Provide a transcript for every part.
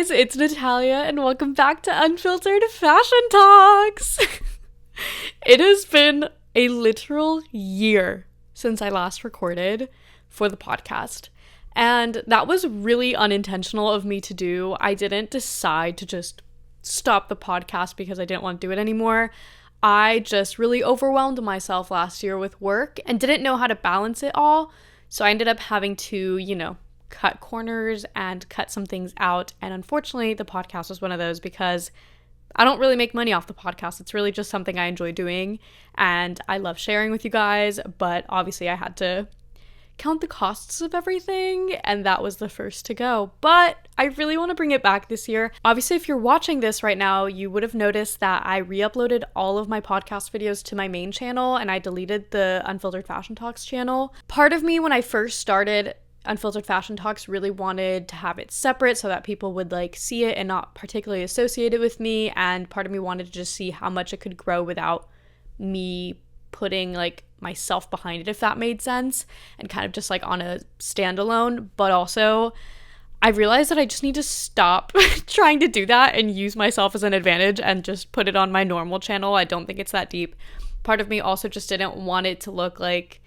guys, it's Natalia and welcome back to Unfiltered Fashion Talks. It has been a literal year since I last recorded for the podcast, and that was really unintentional of me to do. I didn't decide to just stop the podcast because I didn't want to do it anymore. I just really overwhelmed myself last year with work and didn't know how to balance it all, so I ended up having to, cut corners and cut some things out. And unfortunately, the podcast was one of those because I don't really make money off the podcast. It's really just something I enjoy doing and I love sharing with you guys. But obviously I had to count the costs of everything and that was the first to go. But I really want to bring it back this year. Obviously, if you're watching this right now, you would have noticed that I re-uploaded all of my podcast videos to my main channel and I deleted the Unfiltered Fashion Talks channel. Part of me, when I first started Unfiltered Fashion Talks, really wanted to have it separate so that people would see it and not particularly associate it with me, and part of me wanted to just see how much it could grow without me putting myself behind it, if that made sense, and kind of just on a standalone. But also I realized that I just need to stop trying to do that and use myself as an advantage and just put it on my normal channel. I don't think it's that deep. Part of me also just didn't want it to look like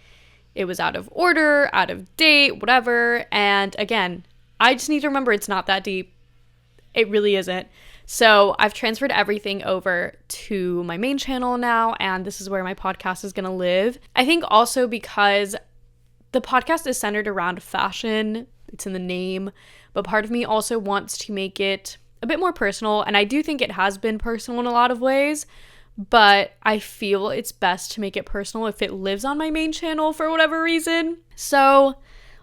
it was out of order, out of date, whatever. And again, I just need to remember it's not that deep. It really isn't. So I've transferred everything over to my main channel now, and this is where my podcast is going to live. I think also because the podcast is centered around fashion, it's in the name, but part of me also wants to make it a bit more personal, and I do think it has been personal in a lot of ways. But I feel it's best to make it personal if it lives on my main channel for whatever reason. So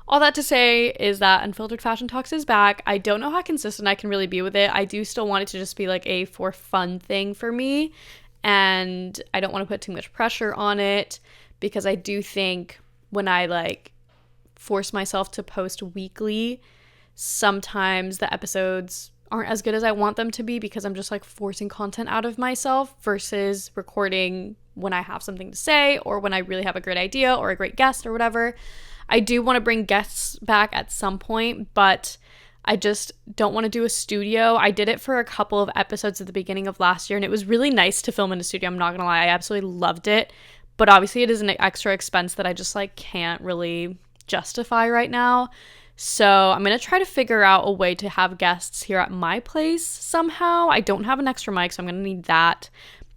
all that to say is that Unfiltered Fashion Talks is back. I don't know how consistent I can really be with it. I do still want it to just be a for fun thing for me. And I don't want to put too much pressure on it because I do think when I force myself to post weekly, sometimes the episodes aren't as good as I want them to be because I'm just forcing content out of myself versus recording when I have something to say or when I really have a great idea or a great guest or whatever. I do want to bring guests back at some point, but I just don't want to do a studio. I did it for a couple of episodes at the beginning of last year and it was really nice to film in a studio. I'm not gonna lie, I absolutely loved it, but obviously it is an extra expense that I just can't really justify right now. So I'm going to try to figure out a way to have guests here at my place somehow. I don't have an extra mic, so I'm going to need that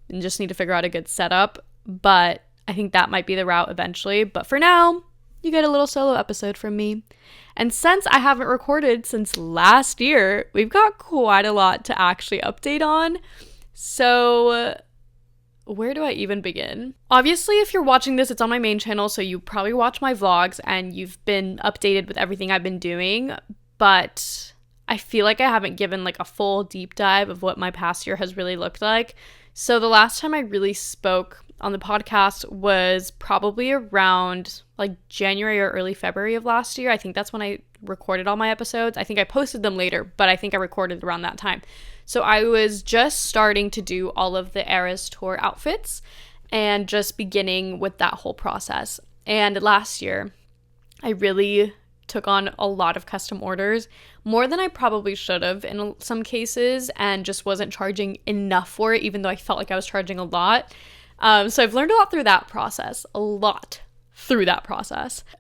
and just need to figure out a good setup. But I think that might be the route eventually. But for now, you get a little solo episode from me. And since I haven't recorded since last year, we've got quite a lot to actually update on. So where do I even begin? Obviously, if you're watching this, it's on my main channel, so you probably watch my vlogs and you've been updated with everything I've been doing, but I feel like I haven't given a full deep dive of what my past year has really looked like. So the last time I really spoke on the podcast was probably around January or early February of last year. I think that's when I recorded all my episodes. I think I posted them later, but I think I recorded around that time. So I was just starting to do all of the Eras Tour outfits and just beginning with that whole process. And last year, I really took on a lot of custom orders, more than I probably should have in some cases, and just wasn't charging enough for it, even though I felt like I was charging a lot. So I've learned a lot through that process,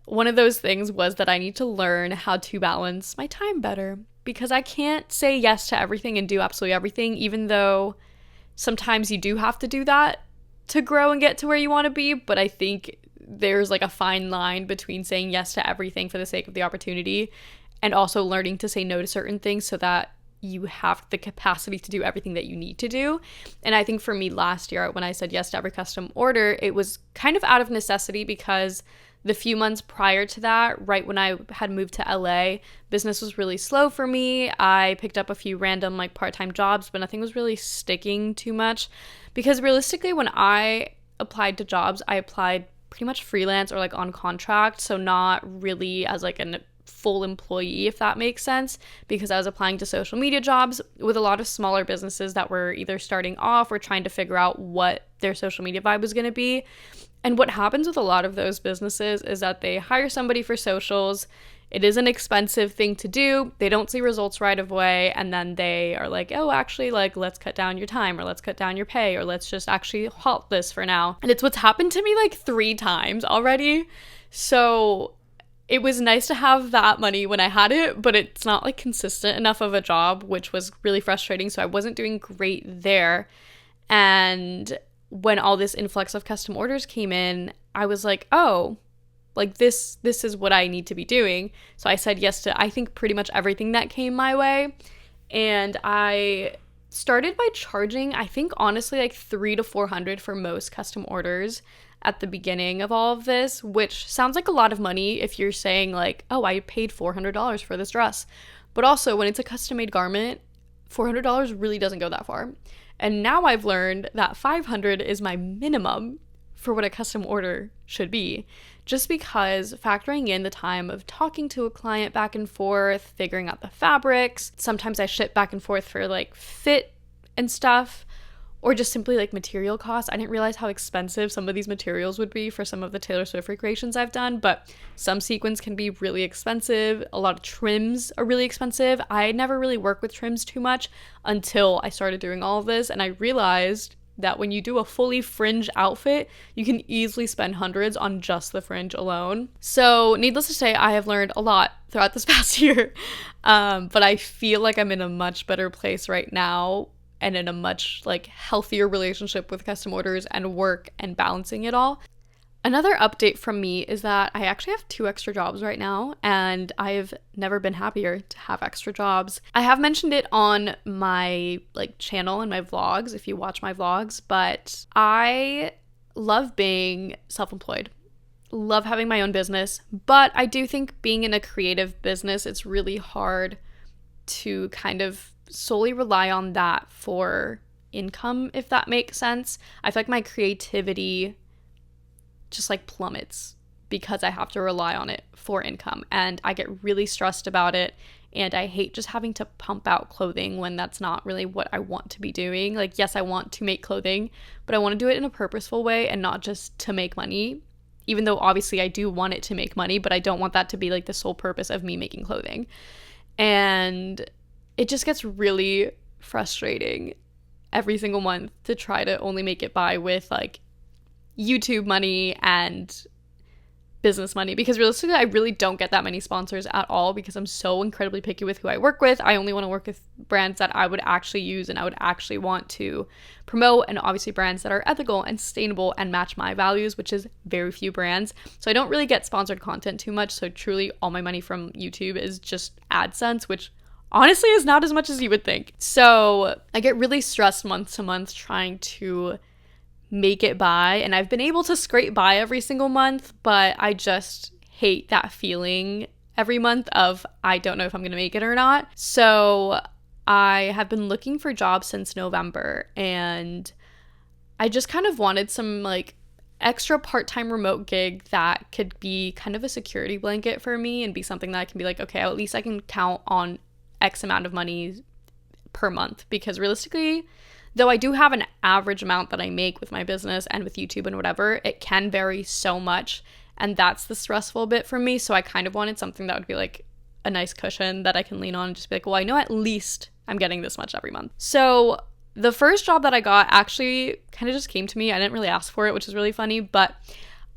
One of those things was that I need to learn how to balance my time better, because I can't say yes to everything and do absolutely everything, even though sometimes you do have to do that to grow and get to where you want to be. But I think there's a fine line between saying yes to everything for the sake of the opportunity and also learning to say no to certain things so that you have the capacity to do everything that you need to do. And I think for me last year, when I said yes to every custom order, it was kind of out of necessity because the few months prior to that, right when I had moved to LA, business was really slow for me. I picked up a few random part-time jobs, but nothing was really sticking too much because realistically, when I applied to jobs, I applied pretty much freelance or on contract, so not really as a full employee, if that makes sense, because I was applying to social media jobs with a lot of smaller businesses that were either starting off or trying to figure out what their social media vibe was going to be. And what happens with a lot of those businesses is that they hire somebody for socials. It is an expensive thing to do. They don't see results right away, and then they are like, oh, actually, like, let's cut down your time, or let's cut down your pay, or let's just actually halt this for now. And it's what's happened to me like 3 times already. So it was nice to have that money when I had it, but it's not like consistent enough of a job, which was really frustrating. So I wasn't doing great there. And when all this influx of custom orders came in, I was like, oh, like this is what I need to be doing. So I said yes to, I think, pretty much everything that came my way. And I started by charging, I think, honestly, like $300 to $400 for most custom orders at the beginning of all of this, which sounds like a lot of money if you're saying like, oh, I paid $400 for this dress. But also when it's a custom made garment, $400 really doesn't go that far. And now I've learned that $500 is my minimum for what a custom order should be, just because factoring in the time of talking to a client back and forth, figuring out the fabrics, sometimes I ship back and forth for like fit and stuff, or just simply like material costs. I didn't realize how expensive some of these materials would be for some of the Taylor Swift recreations I've done, but some sequins can be really expensive. A lot of trims are really expensive. I never really work with trims too much until I started doing all of this, and I realized that when you do a fully fringe outfit, you can easily spend hundreds on just the fringe alone. So needless to say, I have learned a lot throughout this past year, but I feel like I'm in a much better place right now and in a much like healthier relationship with custom orders and work and balancing it all. Another update from me is that I actually have 2 extra jobs right now, and I've never been happier to have extra jobs. I have mentioned it on my like channel and my vlogs if you watch my vlogs, but I love being self-employed. Love having my own business, but I do think being in a creative business, it's really hard to kind of solely rely on that for income, if that makes sense. I feel like my creativity just like plummets because I have to rely on it for income, and I get really stressed about it, and I hate just having to pump out clothing when that's not really what I want to be doing. Like, yes, I want to make clothing, but I want to do it in a purposeful way and not just to make money, even though obviously I do want it to make money, but I don't want that to be like the sole purpose of me making clothing. And it just gets really frustrating every single month to try to only make it by with like YouTube money and business money, because realistically I really don't get that many sponsors at all because I'm so incredibly picky with who I work with. I only want to work with brands that I would actually use and I would actually want to promote, and obviously brands that are ethical and sustainable and match my values, which is very few brands. So I don't really get sponsored content too much. So truly all my money from YouTube is just AdSense, which honestly is not as much as you would think. So I get really stressed month to month trying to make it by, and I've been able to scrape by every single month, but I just hate that feeling every month of I don't know if I'm gonna make it or not. So I have been looking for jobs since November, and I just kind of wanted some like extra part-time remote gig that could be kind of a security blanket for me and be something that I can be like, okay, at least I can count on X amount of money per month, because realistically, though I do have an average amount that I make with my business and with YouTube and whatever, it can vary so much, and that's the stressful bit for me. So I kind of wanted something that would be like a nice cushion that I can lean on and just be like, well, I know at least I'm getting this much every month. So the first job that I got actually kind of just came to me. I didn't really ask for it, which is really funny, but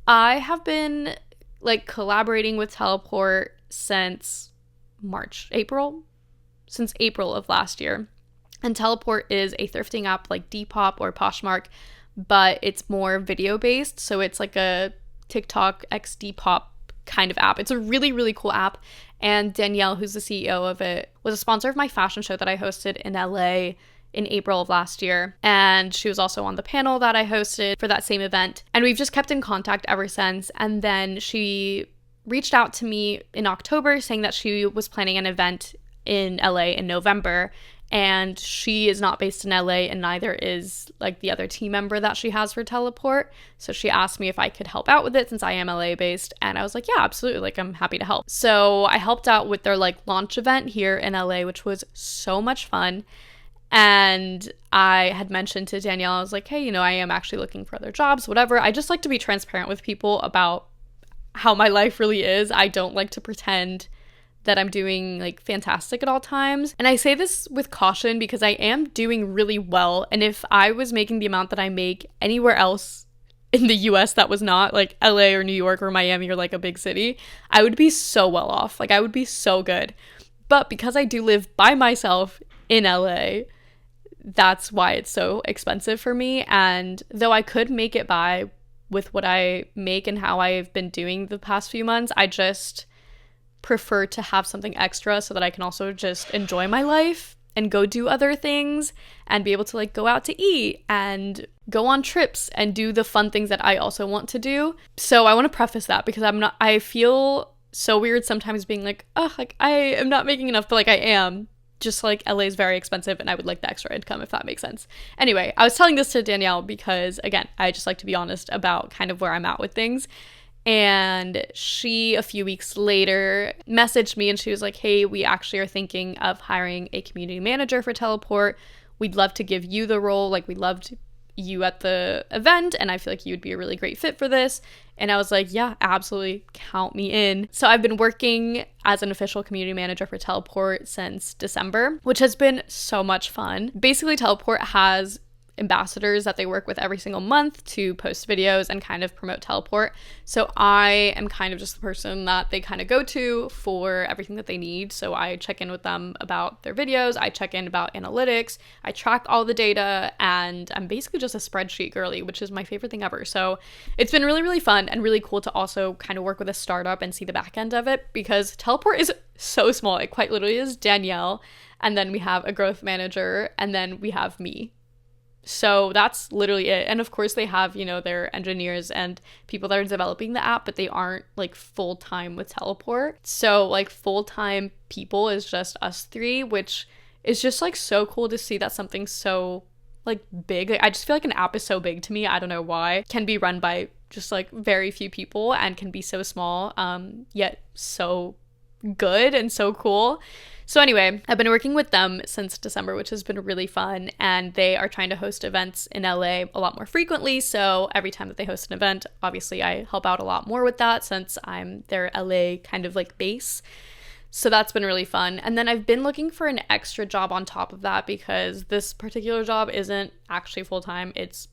I have been like collaborating with Teleport since since April of last year. And Teleport is a thrifting app like Depop or Poshmark, but it's more video based. So it's like a TikTok x Depop kind of app. It's a really, really cool app. And Danielle, who's the CEO of it, was a sponsor of my fashion show that I hosted in LA in April of last year. And she was also on the panel that I hosted for that same event. And we've just kept in contact ever since. And then she reached out to me in October saying that she was planning an event in LA in November. And she is not based in LA, and neither is like the other team member that she has for Teleport. So she asked me if I could help out with it since I am LA based. And I was like, yeah, absolutely. Like, I'm happy to help. So I helped out with their like launch event here in LA, which was so much fun. And I had mentioned to Danielle, I was like, hey, I am actually looking for other jobs, whatever. I just like to be transparent with people about how my life really is. I don't like to pretend that I'm doing like fantastic at all times. And I say this with caution because I am doing really well. And if I was making the amount that I make anywhere else in the US that was not like LA or New York or Miami or like a big city, I would be so well off. Like I would be so good. But because I do live by myself in LA, that's why it's so expensive for me. And though I could make it by with what I make and how I've been doing the past few months, I just prefer to have something extra so that I can also just enjoy my life and go do other things and be able to like go out to eat and go on trips and do the fun things that I also want to do. So I want to preface that because I feel so weird sometimes being like, oh, like I am not making enough, but like I am. Just like LA is very expensive and I would like the extra income, if that makes sense. Anyway, I was telling this to Danielle because again, I just like to be honest about kind of where I'm at with things. And she, a few weeks later, messaged me and she was like, hey, we actually are thinking of hiring a community manager for Teleport. We'd love to give you the role. Like, we loved you at the event and I feel like you would be a really great fit for this. And I was like, yeah, absolutely, count me in. So I've been working as an official community manager for Teleport since December, which has been so much fun. Basically, Teleport has ambassadors that they work with every single month to post videos and kind of promote Teleport. So I am kind of just the person that they kind of go to for everything that they need. So I check in with them about their videos, I check in about analytics, I track all the data, and I'm basically just a spreadsheet girly, which is my favorite thing ever. So it's been really, really fun and really cool to also kind of work with a startup and see the back end of it because Teleport is so small. It quite literally is Danielle, and then we have a growth manager, and then we have me. So that's literally it. And of course they have, you know, their engineers and people that are developing the app, but they aren't like full-time with Teleport. So like full-time people is just us three, which is just like so cool to see that something so like big. Like, I just feel like an app is so big to me. I don't know why. Can be run by just like very few people and can be so small, yet so good and so cool. So anyway, I've been working with them since December, which has been really fun, and they are trying to host events in LA a lot more frequently. So every time that they host an event, obviously I help out a lot more with that since I'm their LA kind of like base. So that's been really fun. And then I've been looking for an extra job on top of that because this particular job isn't actually full-time. It's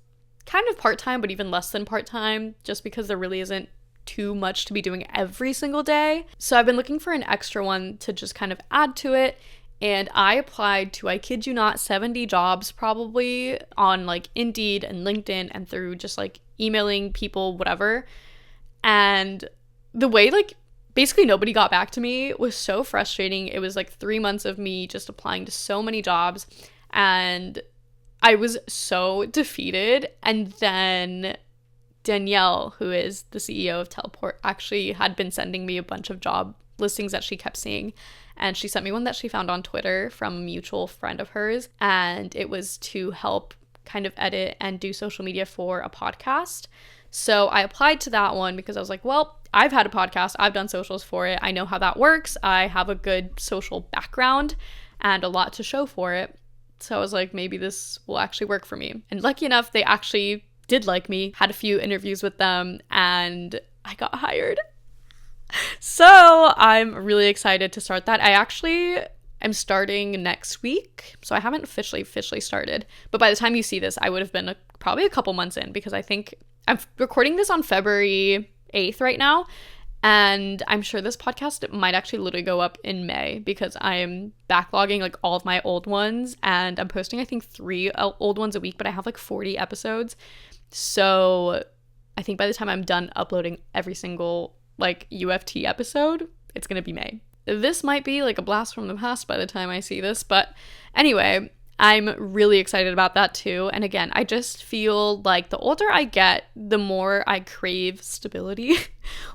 kind of part-time, but even less than part-time, just because there really isn't too much to be doing every single day. So I've been looking for an extra one to just kind of add to it. And I applied to, I kid you not, 70 jobs probably on like Indeed and LinkedIn and through just like emailing people, whatever. And the way like basically nobody got back to me was so frustrating. It was like 3 months of me just applying to so many jobs and I was so defeated. And then Danielle, who is the CEO of Teleport, actually had been sending me a bunch of job listings that she kept seeing. And she sent me one that she found on Twitter from a mutual friend of hers. And it was to help kind of edit and do social media for a podcast. So I applied to that one because I was like, well, I've had a podcast. I've done socials for it. I know how that works. I have a good social background and a lot to show for it. So I was like, maybe this will actually work for me. And lucky enough, they actually did like me, had a few interviews with them, and I got hired. So I'm really excited to start that. I actually am starting next week, so I haven't officially started. But by the time you see this, I would have been probably a couple months in because I think I'm recording this on February 8th right now, and I'm sure this podcast might actually literally go up in May because I'm backlogging like all of my old ones, and I'm posting I think 3 old ones a week, but I have like 40 episodes. So I think by the time I'm done uploading every single like UFT episode, it's gonna be May. This might be like a blast from the past by the time I see this, but anyway, I'm really excited about that too. And again, I just feel like the older I get, the more I crave stability,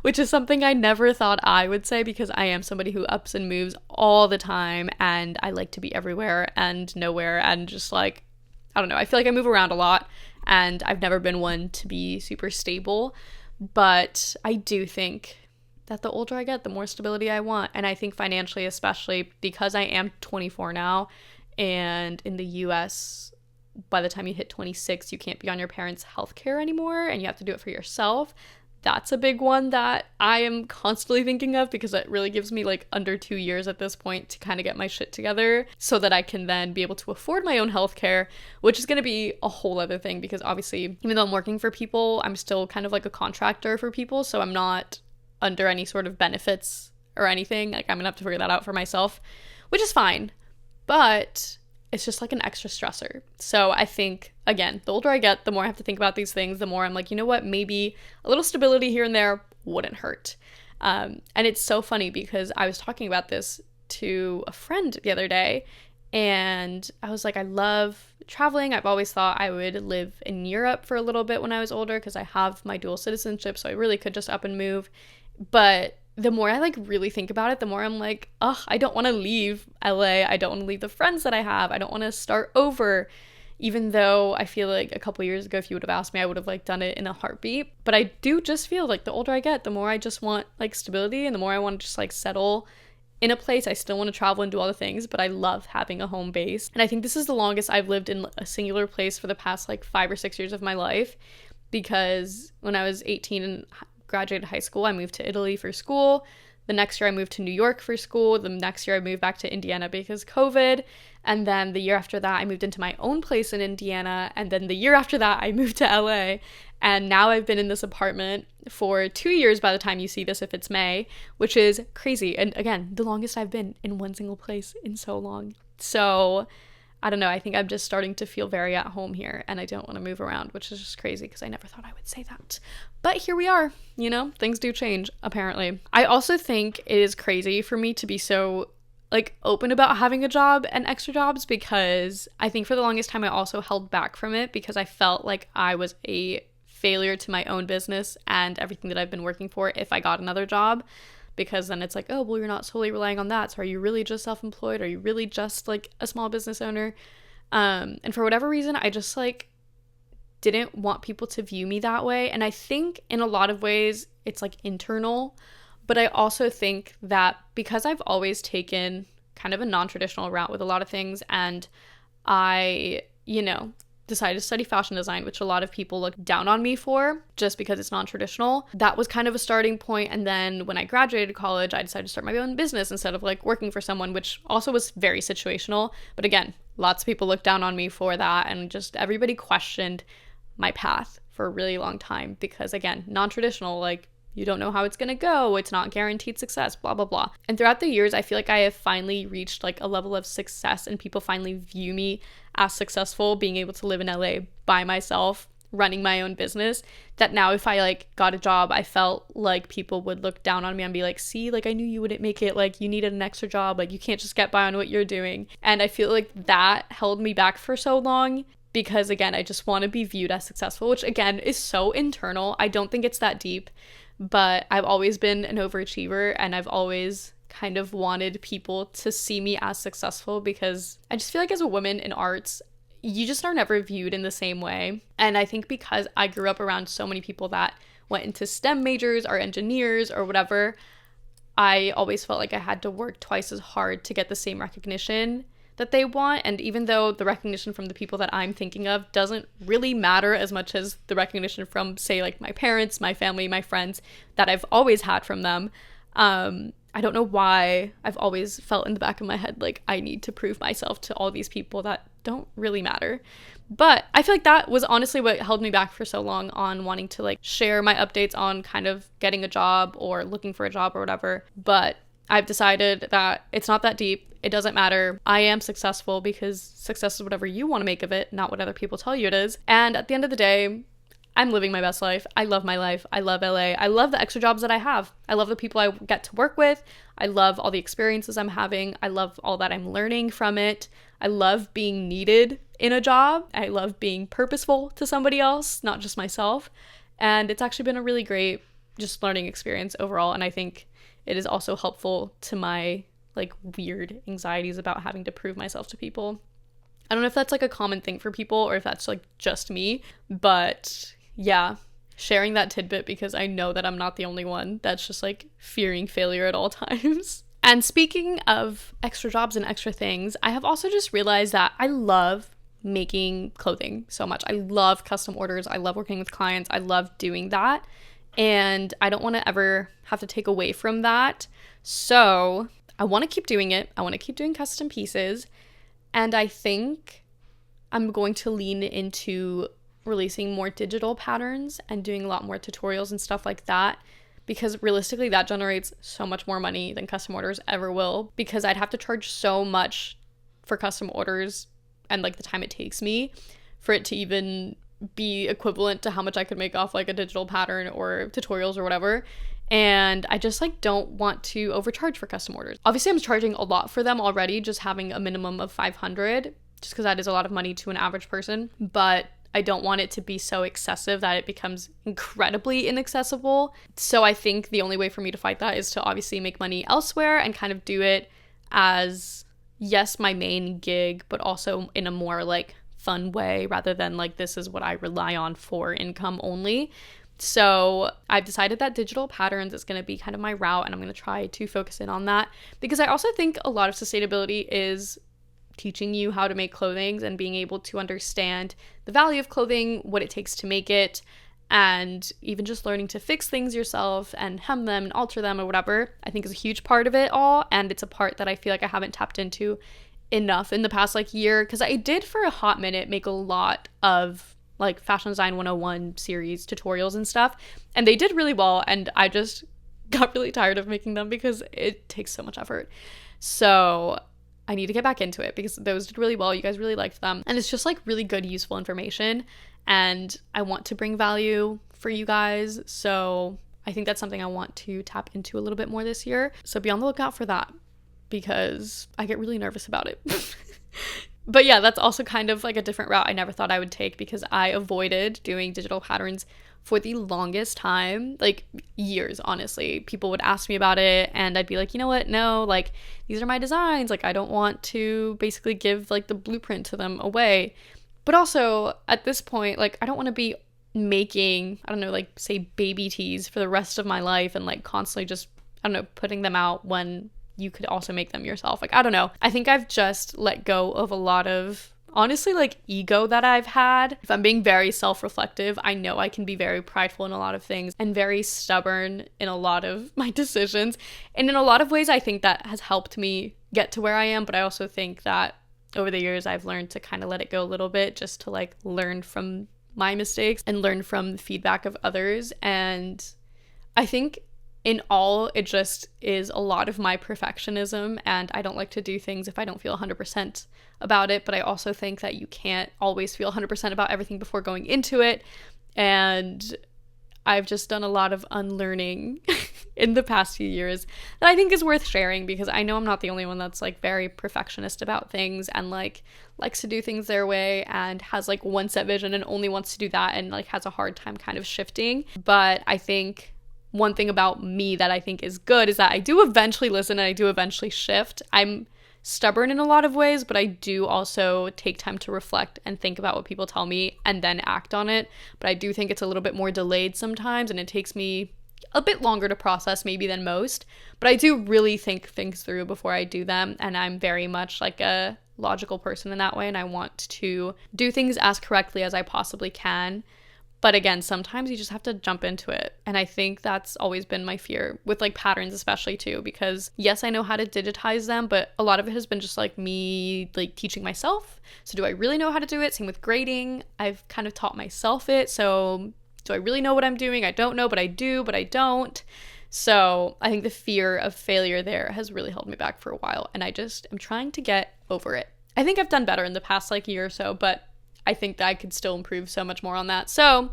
which is something I never thought I would say because I am somebody who ups and moves all the time and I like to be everywhere and nowhere and just like, I don't know, I feel like I move around a lot and I've never been one to be super stable, but I do think that the older I get, the more stability I want. And I think financially, especially because I am 24 now, and in the US, by the time you hit 26, you can't be on your parents' healthcare anymore and you have to do it for yourself. that's a big one that I am constantly thinking of, because it really gives me like under 2 years at this point to kind of get my shit together so that I can then be able to afford my own healthcare, which is going to be a whole other thing, because obviously even though I'm working for people, I'm still kind of like a contractor for people, so I'm not under any sort of benefits or anything. Like, I'm gonna have to figure that out for myself, which is fine, but it's just like an extra stressor. So I think, again, the older I get, the more I have to think about these things, the more I'm like, you know what, maybe a little stability here and there wouldn't hurt. And it's so funny because I was talking about this to a friend the other day, and I was like, I love traveling. I've always thought I would live in Europe for a little bit when I was older, because I have my dual citizenship, so I really could just up and move. But the more I like really think about it, the more I'm like, ugh, I don't want to leave LA. I don't want to leave the friends that I have. I don't want to start over, even though I feel like a couple years ago, if you would have asked me, I would have like done it in a heartbeat. But I do just feel like the older I get, the more I just want like stability, and the more I want to just like settle in a place. I still want to travel and do all the things, but I love having a home base. And I think this is the longest I've lived in a singular place for the past like 5 or 6 years of my life, because when I was 18 and graduated high school, I moved to Italy for school. The next year I moved to New York for school. The next year I moved back to Indiana because COVID. And then the year after that I moved into my own place in Indiana. And then the year after that I moved to LA. And now I've been in this apartment for 2 years by the time you see this, if it's May, which is crazy. And again, the longest I've been in one single place in so long. So I don't know, I think I'm just starting to feel very at home here, and I don't want to move around, which is just crazy because I never thought I would say that. But here we are, you know, things do change, apparently. I also think it is crazy for me to be so like open about having a job and extra jobs, because I think for the longest time I also held back from it because I felt like I was a failure to my own business and everything that I've been working for if I got another job. Because then it's like, oh, well, you're not solely relying on that. So are you really just self-employed? Are you really just like a small business owner? And for whatever reason, I just like didn't want people to view me that way. And I think in a lot of ways it's like internal, but I also think that because I've always taken kind of a non-traditional route with a lot of things, and I, you know, decided to study fashion design, which a lot of people look down on me for just because it's non-traditional. That was kind of a starting point. And then when I graduated college, I decided to start my own business instead of like working for someone, which also was very situational. But again, lots of people looked down on me for that, and just everybody questioned my path for a really long time because, again, non-traditional, like, you don't know how it's gonna go, it's not guaranteed success, blah, blah, blah. And throughout the years, I feel like I have finally reached like a level of success, and people finally view me as successful, being able to live in LA by myself, running my own business, that now if I like got a job, I felt like people would look down on me and be like, see, like, I knew you wouldn't make it, like, you needed an extra job, like, you can't just get by on what you're doing. And I feel like that held me back for so long, because again, I just want to be viewed as successful, which again is so internal. I don't think it's that deep. But I've always been an overachiever, and I've always kind of wanted people to see me as successful, because I just feel like as a woman in arts, you just are never viewed in the same way. And I think because I grew up around so many people that went into STEM majors or engineers or whatever, I always felt like I had to work twice as hard to get the same recognition that they want. And even though the recognition from the people that I'm thinking of doesn't really matter as much as the recognition from, say, like my parents, my family, my friends that I've always had from them, I don't know why I've always felt in the back of my head like I need to prove myself to all these people that don't really matter. But I feel like that was honestly what held me back for so long on wanting to like share my updates on kind of getting a job or looking for a job or whatever. But I've decided that it's not that deep. It doesn't matter. I am successful because success is whatever you want to make of it, not what other people tell you it is. And at the end of the day, I'm living my best life. I love my life. I love LA. I love the extra jobs that I have. I love the people I get to work with. I love all the experiences I'm having. I love all that I'm learning from it. I love being needed in a job. I love being purposeful to somebody else, not just myself. And it's actually been a really great just learning experience overall. And I think it is also helpful to my like weird anxieties about having to prove myself to people. I don't know if that's like a common thing for people or if that's like just me, but yeah, sharing that tidbit because I know that I'm not the only one that's just like fearing failure at all times. And speaking of extra jobs and extra things, I have also just realized that I love making clothing so much. I love custom orders. I love working with clients. I love doing that. and I don't want to ever have to take away from that. So I want to keep doing it. I want to keep doing custom pieces, and I think I'm going to lean into releasing more digital patterns and doing a lot more tutorials and stuff like that, because realistically that generates so much more money than custom orders ever will, because I'd have to charge so much for custom orders and like the time it takes me for it to even be equivalent to how much I could make off like a digital pattern or tutorials or whatever. And I just like don't want to overcharge for custom orders. Obviously I'm charging a lot for them already, just having a minimum of 500, just because that is a lot of money to an average person, but I don't want it to be so excessive that it becomes incredibly inaccessible. So I think the only way for me to fight that is to obviously make money elsewhere and kind of do it as, yes, my main gig, but also in a more like fun way, rather than like this is what I rely on for income only. So I've decided that digital patterns is going to be kind of my route, and I'm going to try to focus in on that, because I also think a lot of sustainability is teaching you how to make clothing and being able to understand the value of clothing, what it takes to make it, and even just learning to fix things yourself and hem them and alter them or whatever, I think is a huge part of it all. And it's a part that I feel like I haven't tapped into enough in the past like year, because I did for a hot minute make a lot of like fashion design 101 series tutorials and stuff, and they did really well, and I just got really tired of making them because it takes so much effort. So I need to get back into it, because those did really well. You guys really liked them. And it's just like really good, useful information. And I want to bring value for you guys. So I think that's something I want to tap into a little bit more this year. So be on the lookout for that, because I get really nervous about it. But yeah, that's also kind of like a different route I never thought I would take, because I avoided doing digital patterns for the longest time, like years, honestly. People would ask me about it and I'd be like, you know what, no, like these are my designs, like I don't want to basically give like the blueprint to them away. But also at this point, like I don't want to be making, I don't know, like say baby tees for the rest of my life and like constantly just, I don't know, putting them out when you could also make them yourself. Like I don't know, I think I've just let go of a lot of honestly like ego that I've had. If I'm being very self-reflective, I know I can be very prideful in a lot of things and very stubborn in a lot of my decisions, and in a lot of ways I think that has helped me get to where I am. But I also think that over the years I've learned to kind of let it go a little bit, just to like learn from my mistakes and learn from the feedback of others. And I think in all, it just is a lot of my perfectionism, and I don't like to do things if I don't feel 100% about it. But I also think that you can't always feel 100% about everything before going into it, and I've just done a lot of unlearning in the past few years that I think is worth sharing, because I know I'm not the only one that's like very perfectionist about things and like likes to do things their way and has like one set vision and only wants to do that, and like has a hard time kind of shifting. But I think one thing about me that I think is good is that I do eventually listen and I do eventually shift. I'm stubborn in a lot of ways, but I do also take time to reflect and think about what people tell me and then act on it. But I do think it's a little bit more delayed sometimes, and it takes me a bit longer to process maybe than most. But I do really think things through before I do them, and I'm very much like a logical person in that way, and I want to do things as correctly as I possibly can. But again, sometimes you just have to jump into it. And I think that's always been my fear with like patterns, especially too, because yes, I know how to digitize them, but a lot of it has been just like me like teaching myself. So do I really know how to do it? Same with grading. I've kind of taught myself it. So do I really know what I'm doing? I don't know, but I do, but I don't. So I think the fear of failure there has really held me back for a while. And I just am trying to get over it. I think I've done better in the past like year or so, but I think that I could still improve so much more on that. So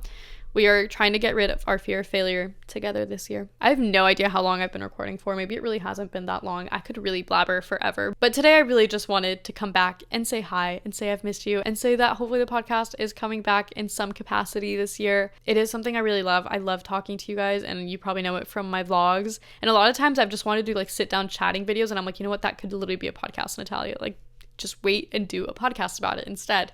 we are trying to get rid of our fear of failure together this year. I have no idea how long I've been recording for. Maybe it really hasn't been that long. I could really blabber forever. But today I really just wanted to come back and say hi and say I've missed you and say that hopefully the podcast is coming back in some capacity this year. It is something I really love. I love talking to you guys, and you probably know it from my vlogs. And a lot of times I've just wanted to do like sit down chatting videos, and I'm like, you know what? That could literally be a podcast, Natalia. Like just wait and do a podcast about it instead.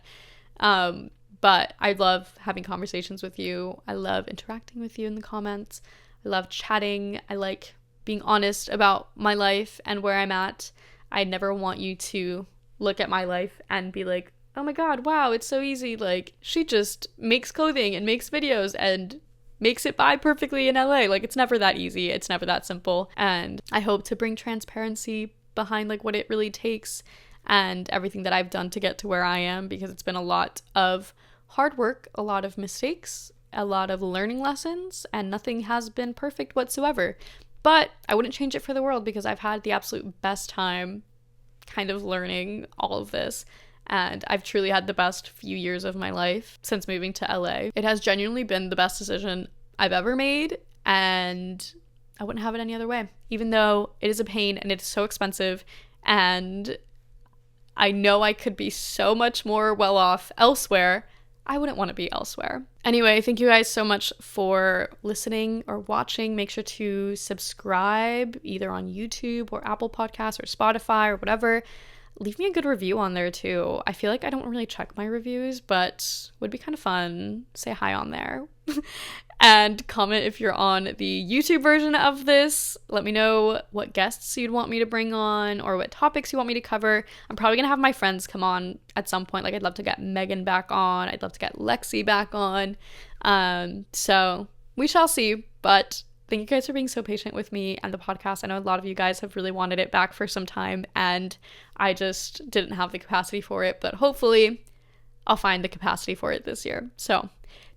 But I love having conversations with you. I love interacting with you in the comments. I love chatting. I like being honest about my life and where I'm at. I never want you to look at my life and be like, oh my God, wow, it's so easy. Like she just makes clothing and makes videos and makes it by perfectly in LA. Like, it's never that easy. It's never that simple. And I hope to bring transparency behind like what it really takes and everything that I've done to get to where I am, because it's been a lot of hard work, a lot of mistakes, a lot of learning lessons, and nothing has been perfect whatsoever. But I wouldn't change it for the world, because I've had the absolute best time kind of learning all of this. And I've truly had the best few years of my life since moving to LA. It has genuinely been the best decision I've ever made, and I wouldn't have it any other way. Even though it is a pain and it's so expensive, and I know I could be so much more well off elsewhere, I wouldn't want to be elsewhere. Anyway, thank you guys so much for listening or watching. Make sure to subscribe either on YouTube or Apple Podcasts or Spotify or whatever. Leave me a good review on there too. I feel like I don't really check my reviews, but would be kind of fun. Say hi on there. And comment if you're on the YouTube version of this. Let me know what guests you'd want me to bring on or what topics you want me to cover. I'm probably gonna have my friends come on at some point. Like, I'd love to get Megan back on. I'd love to get Lexi back on. So we shall see. But thank you guys for being so patient with me and the podcast. I know a lot of you guys have really wanted it back for some time, and I just didn't have the capacity for it. But hopefully I'll find the capacity for it this year. So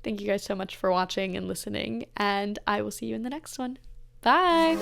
thank you guys so much for watching and listening, and I will see you in the next one. Bye!